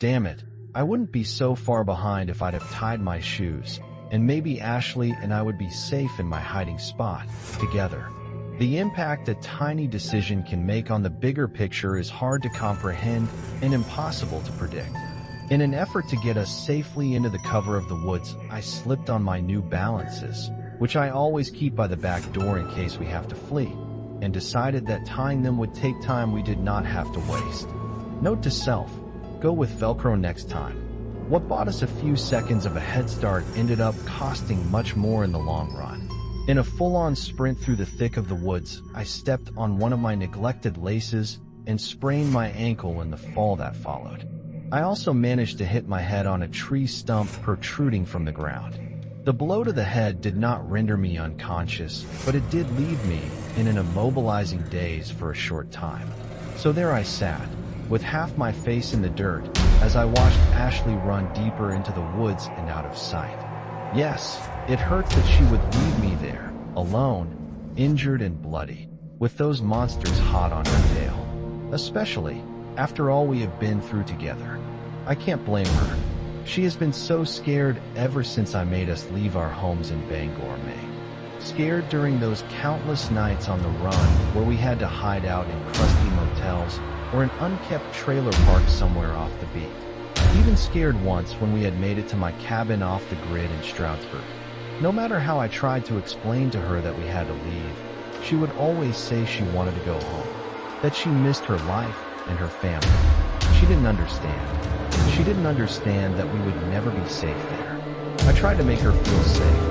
Damn it, I wouldn't be so far behind if I'd have tied my shoes, and maybe Ashley and I would be safe in my hiding spot, together. The impact a tiny decision can make on the bigger picture is hard to comprehend and impossible to predict. In an effort to get us safely into the cover of the woods, I slipped on my New Balances, which I always keep by the back door in case we have to flee, and decided that tying them would take time we did not have to waste. Note to self, go with Velcro next time. What bought us a few seconds of a head start ended up costing much more in the long run. In a full-on sprint through the thick of the woods, I stepped on one of my neglected laces and sprained my ankle in the fall that followed. I also managed to hit my head on a tree stump protruding from the ground. The blow to the head did not render me unconscious, but it did leave me in an immobilizing daze for a short time. So there I sat, with half my face in the dirt, as I watched Ashley run deeper into the woods and out of sight. Yes, it hurt that she would leave me there, alone, injured and bloody, with those monsters hot on her tail. Especially after all we have been through together. I can't blame her. She has been so scared ever since I made us leave our homes in Bangor, Maine. Scared during those countless nights on the run where we had to hide out in crusty motels or an unkept trailer park somewhere off the beat. Even scared once when we had made it to my cabin off the grid in Stroudsburg. No matter how I tried to explain to her that we had to leave, she would always say she wanted to go home, that she missed her life and her family. She didn't understand. She didn't understand that we would never be safe there. I tried to make her feel safe.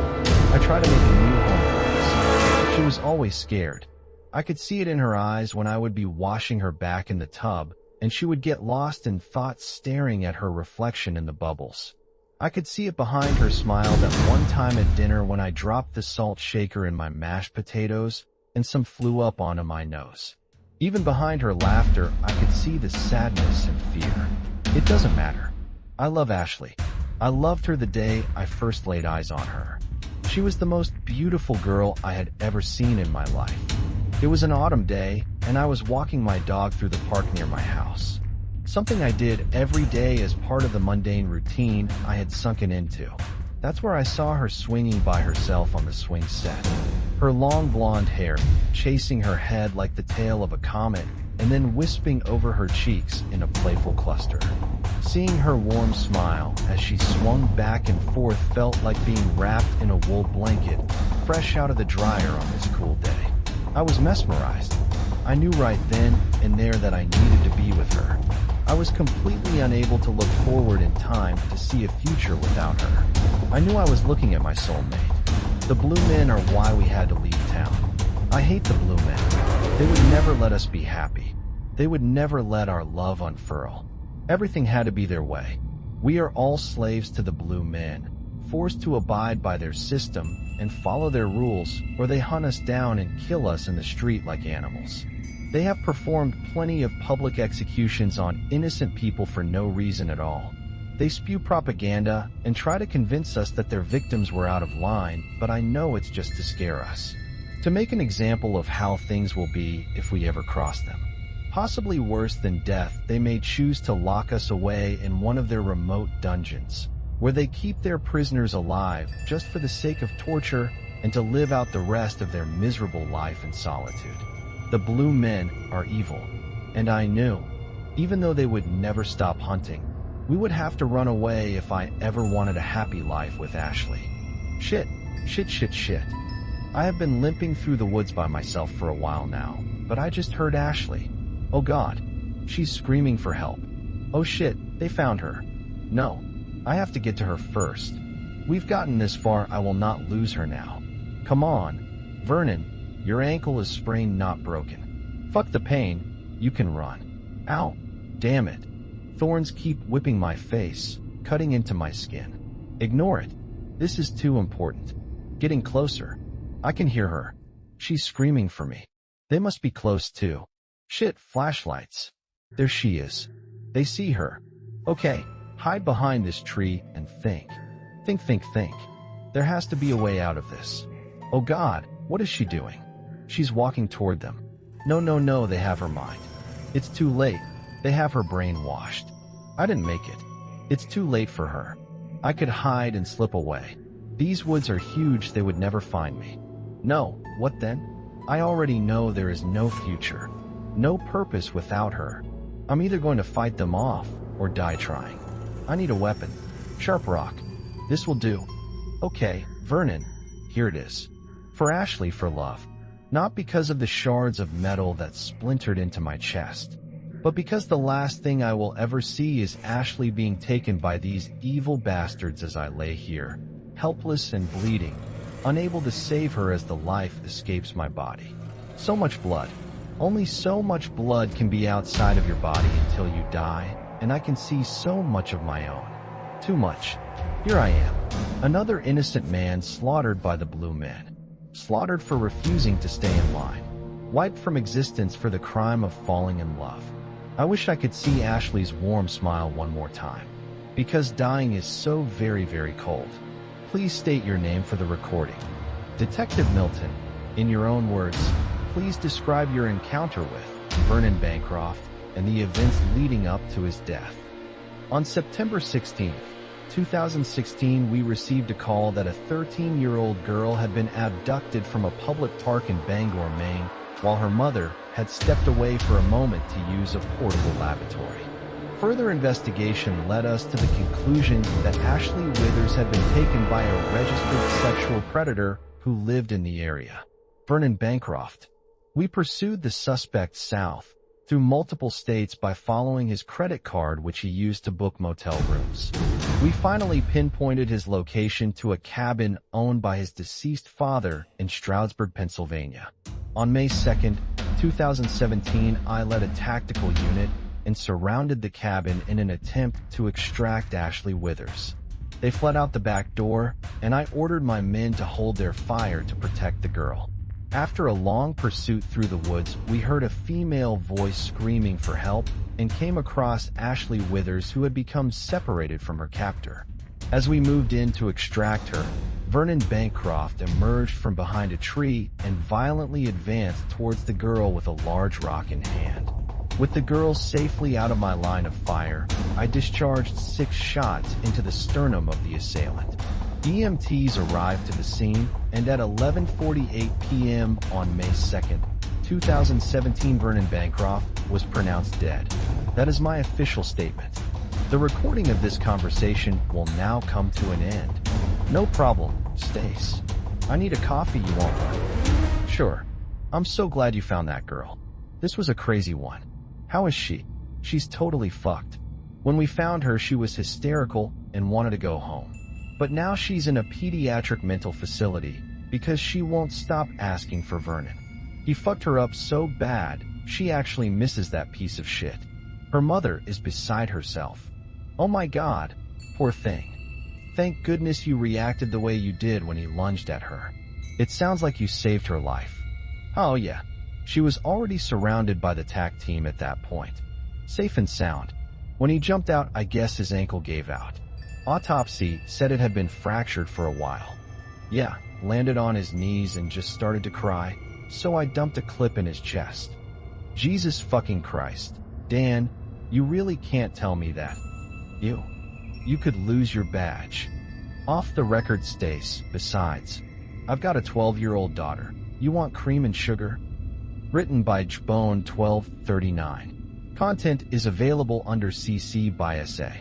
I tried to make a new home for us. She was always scared. I could see it in her eyes when I would be washing her back in the tub, and she would get lost in thoughts staring at her reflection in the bubbles. I could see it behind her smile that one time at dinner when I dropped the salt shaker in my mashed potatoes and some flew up onto my nose. Even behind her laughter, I could see the sadness and fear. It doesn't matter. I love Ashley. I loved her the day I first laid eyes on her. She was the most beautiful girl I had ever seen in my life. It was an autumn day, and I was walking my dog through the park near my house. Something I did every day as part of the mundane routine I had sunken into. That's where I saw her swinging by herself on the swing set. Her long blonde hair chasing her head like the tail of a comet and then wisping over her cheeks in a playful cluster. Seeing her warm smile as she swung back and forth felt like being wrapped in a wool blanket, fresh out of the dryer on this cool day. I was mesmerized. I knew right then and there that I needed to be with her. I was completely unable to look forward in time to see a future without her. I knew I was looking at my soulmate. The blue men are why we had to leave town. I hate the blue men. They would never let us be happy. They would never let our love unfurl. Everything had to be their way. We are all slaves to the blue men, forced to abide by their system and follow their rules, or they hunt us down and kill us in the street like animals. They have performed plenty of public executions on innocent people for no reason at all. They spew propaganda and try to convince us that their victims were out of line, but I know it's just to scare us. To make an example of how things will be if we ever cross them. Possibly worse than death, they may choose to lock us away in one of their remote dungeons, where they keep their prisoners alive just for the sake of torture and to live out the rest of their miserable life in solitude. The blue men are evil, and I knew, even though they would never stop hunting, we would have to run away if I ever wanted a happy life with Ashley. Shit. I have been limping through the woods by myself for a while now, but I just heard Ashley. Oh God, she's screaming for help. Oh shit, they found her. No, I have to get to her first. We've gotten this far, I will not lose her now. Come on, Vernon, your ankle is sprained, not broken. Fuck the pain, you can run. Ow, damn it. Thorns keep whipping my face, cutting into my skin. Ignore it. This is too important. Getting closer. I can hear her. She's screaming for me. They must be close too. Shit, flashlights. There she is. They see her. Okay, hide behind this tree and think. Think. There has to be a way out of this. Oh God, what is she doing? She's walking toward them. No, they have her mind. It's too late. They have her brainwashed. I didn't make it. It's too late for her. I could hide and slip away. These woods are huge, they would never find me. No, what then? I already know there is no future, no purpose without her. I'm either going to fight them off or die trying. I need a weapon. Sharp rock. This will do. Okay, Vernon, here it is. For Ashley, for love. Not because of the shards of metal that splintered into my chest, but because the last thing I will ever see is Ashley being taken by these evil bastards as I lay here, helpless and bleeding, unable to save her as the life escapes my body. So much blood. Only so much blood can be outside of your body until you die, and I can see so much of my own. Too much. Here I am, another innocent man slaughtered by the blue men. Slaughtered for refusing to stay in line. Wiped from existence for the crime of falling in love. I wish I could see Ashley's warm smile one more time. Because dying is so very, very cold. Please state your name for the recording. Detective Milton, in your own words, please describe your encounter with Vernon Bancroft and the events leading up to his death. On September 16th, 2016, we received a call that a 13-year-old girl had been abducted from a public park in Bangor, Maine, while her mother had stepped away for a moment to use a portable lavatory. Further investigation led us to the conclusion that Ashley Withers had been taken by a registered sexual predator who lived in the area, Vernon Bancroft. We pursued the suspect south, through multiple states by following his credit card which he used to book motel rooms. We finally pinpointed his location to a cabin owned by his deceased father in Stroudsburg, Pennsylvania. On May 2nd, 2017, I led a tactical unit and surrounded the cabin in an attempt to extract Ashley Withers. They fled out the back door, and I ordered my men to hold their fire to protect the girl. After a long pursuit through the woods, we heard a female voice screaming for help and came across Ashley Withers, who had become separated from her captor. As we moved in to extract her, Vernon Bancroft emerged from behind a tree and violently advanced towards the girl with a large rock in hand. With the girl safely out of my line of fire, I discharged 6 shots into the sternum of the assailant. EMTs arrived to the scene, and at 11:48 p.m. on May 2nd, 2017, Vernon Bancroft was pronounced dead. That is my official statement. The recording of this conversation will now come to an end. No problem, Stace. I need a coffee, you want one? Sure. I'm so glad you found that girl. This was a crazy one. How is she? She's totally fucked. When we found her, she was hysterical and wanted to go home. But now she's in a pediatric mental facility because she won't stop asking for Vernon. He fucked her up so bad, she actually misses that piece of shit. Her mother is beside herself. Oh my God, poor thing. Thank goodness you reacted the way you did when he lunged at her. It sounds like you saved her life. Oh yeah, she was already surrounded by the TAC team at that point. Safe and sound. When he jumped out, I guess his ankle gave out. Autopsy said it had been fractured for a while. Yeah, landed on his knees and just started to cry, so I dumped a clip in his chest. Jesus fucking Christ. Dan, you really can't tell me that. You could lose your badge. Off the record, Stace. Besides, I've got a 12-year-old daughter. You want cream and sugar? Written by Jbone 1239. Content is available under CC by SA.